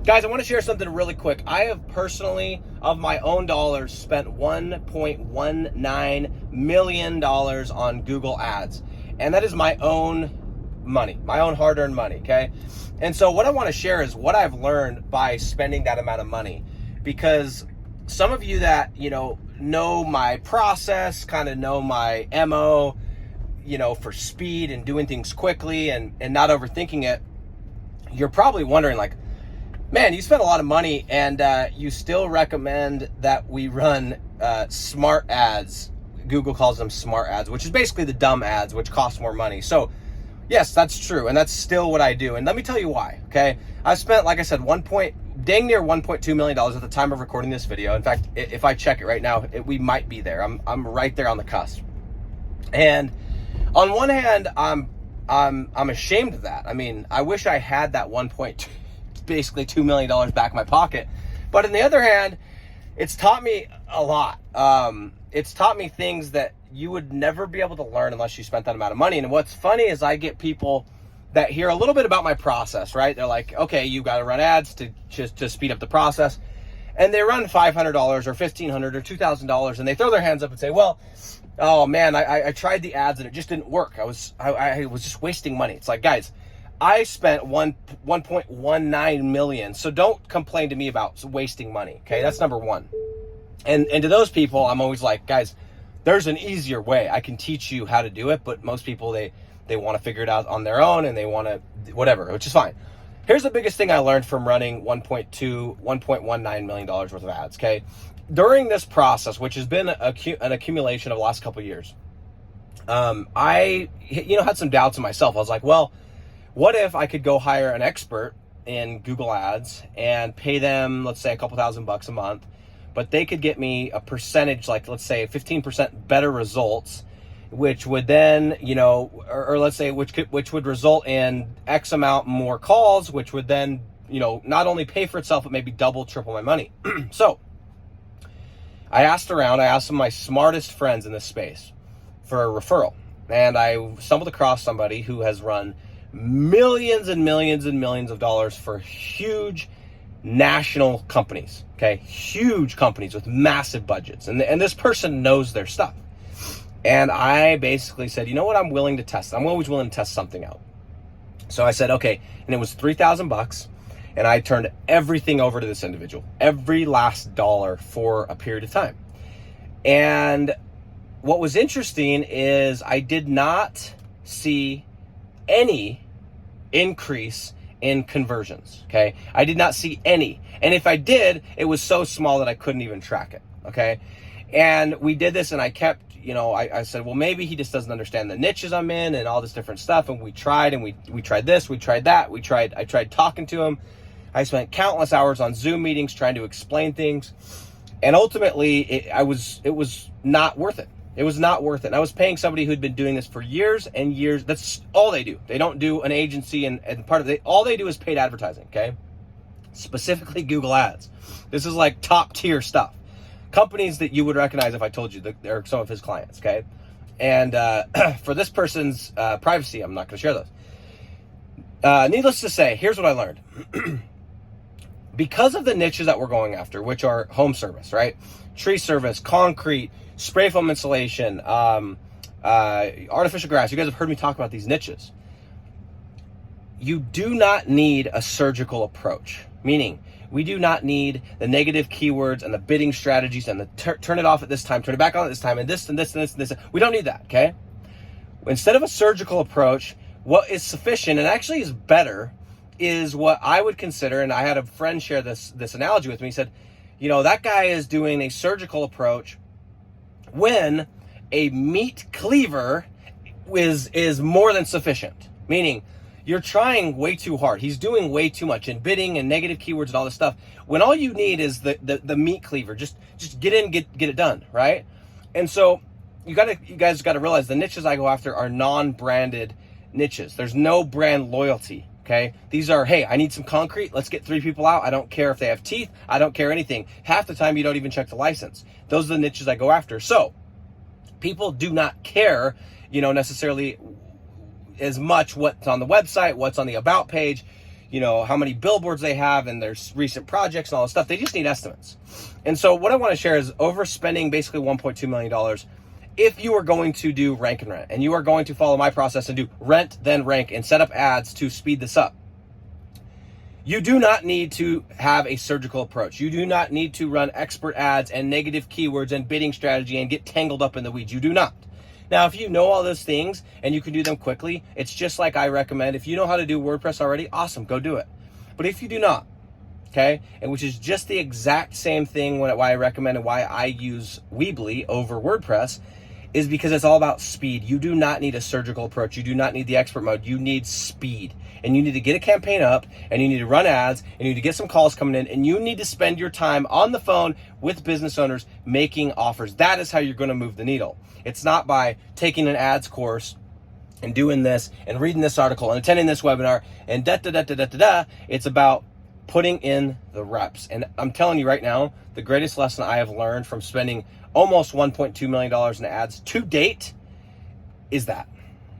Guys, I want to share something really quick. I have personally, of my own dollars, spent $1.19 million on Google Ads. And that is my own money, my own hard-earned money, okay? And so what I want to share is what I've learned by spending that amount of money. Because some of you that, know my process, kind of know my MO, for speed and doing things quickly and not overthinking it, you're probably wondering like, man, you spent a lot of money and you still recommend that we run smart ads. Google calls them smart ads, which is basically the dumb ads, which cost more money. So yes, that's true. And that's still what I do. And let me tell you why, okay? I spent, like I said, dang near $1.2 million at the time of recording this video. In fact, if I check it right now, we might be there. I'm right there on the cusp. And on one hand, I'm ashamed of that. I mean, I wish I had that basically $2 million back in my pocket. But on the other hand, it's taught me a lot. It's taught me things that you would never be able to learn unless you spent that amount of money. And what's funny is I get people that hear a little bit about my process, right? They're like, okay, you got to run ads to speed up the process. And they run $500 or $1,500 or $2,000 and they throw their hands up and say, well, oh man, I tried the ads and it just didn't work. I was just wasting money. It's like, guys, I spent $1.19 million. So don't complain to me about wasting money. Okay. That's number one. And to those people, I'm always like, guys, there's an easier way. I can teach you how to do it. But most people, they want to figure it out on their own and they want to whatever, which is fine. Here's the biggest thing I learned from running $1.19 million worth of ads. Okay. During this process, which has been an accumulation of the last couple of years, I had some doubts in myself. I was like, well, what if I could go hire an expert in Google Ads and pay them, let's say, a couple $1,000 a month, but they could get me a percentage, like let's say 15% better results, which would then, or let's say which would result in X amount more calls, which would then, not only pay for itself, but maybe double, triple my money. So I asked around, I asked some of my smartest friends in this space for a referral. And I stumbled across somebody who has run millions and millions and millions of dollars for huge national companies, okay? Huge companies with massive budgets. And this person knows their stuff. And I basically said, you know what? I'm willing to test. I'm always willing to test something out. So I said, okay. And it was $3,000. And I turned everything over to this individual, every last dollar for a period of time. And what was interesting is I did not see any increase in conversions, okay? I did not see any. And if I did, it was so small that I couldn't even track it, okay? And we did this and I kept, I said, well, maybe he just doesn't understand the niches I'm in and all this different stuff. And we tried and we tried this, we tried that. I tried talking to him. I spent countless hours on Zoom meetings trying to explain things. And ultimately, it was not worth it. It was not worth it. And I was paying somebody who'd been doing this for years and years. That's all they do. They don't do an agency and part of it. All they do is paid advertising, okay? Specifically Google Ads. This is like top tier stuff. Companies that you would recognize if I told you that they're some of his clients, okay? And for this person's privacy, I'm not going to share those. Needless to say, here's what I learned. Because of the niches that we're going after, which are home service, right? Tree service, concrete, spray foam insulation, artificial grass. You guys have heard me talk about these niches. You do not need a surgical approach, meaning we do not need the negative keywords and the bidding strategies and the turn it off at this time, turn it back on at this time, and this and this and this and this. We don't need that, okay? Instead of a surgical approach, what is sufficient and actually is better is what I would consider, and I had a friend share this analogy with me. He said, that guy is doing a surgical approach when a meat cleaver is more than sufficient, meaning you're trying way too hard. He's doing way too much in bidding and negative keywords and all this stuff. When all you need is the meat cleaver, just get in, get it done, right? And so you guys got to realize the niches I go after are non-branded niches. There's no brand loyalty. Okay. These are, hey, I need some concrete. Let's get 3 people out. I don't care if they have teeth. I don't care anything. Half the time you don't even check the license. Those are the niches I go after. So people do not care, necessarily as much what's on the website, what's on the about page. how many billboards they have and their recent projects and all this stuff. They just need estimates. And so what I want to share is overspending basically $1.2 million. If you are going to do rank and rent, and you are going to follow my process and do rent, then rank, and set up ads to speed this up, you do not need to have a surgical approach. You do not need to run expert ads and negative keywords and bidding strategy and get tangled up in the weeds. You do not. Now, if you know all those things and you can do them quickly, it's just like I recommend. If you know how to do WordPress already, awesome, go do it. But if you do not, okay, and which is just the exact same thing why I recommend and why I use Weebly over WordPress, is because it's all about speed. You do not need a surgical approach. You do not need the expert mode. You need speed. And you need to get a campaign up, and you need to run ads, and you need to get some calls coming in, and you need to spend your time on the phone with business owners making offers. That is how you're going to move the needle. It's not by taking an ads course and doing this and reading this article and attending this webinar and da-da-da-da-da-da-da. It's about putting in the reps. And I'm telling you right now, the greatest lesson I have learned from spending almost $1.2 million in ads to date is that.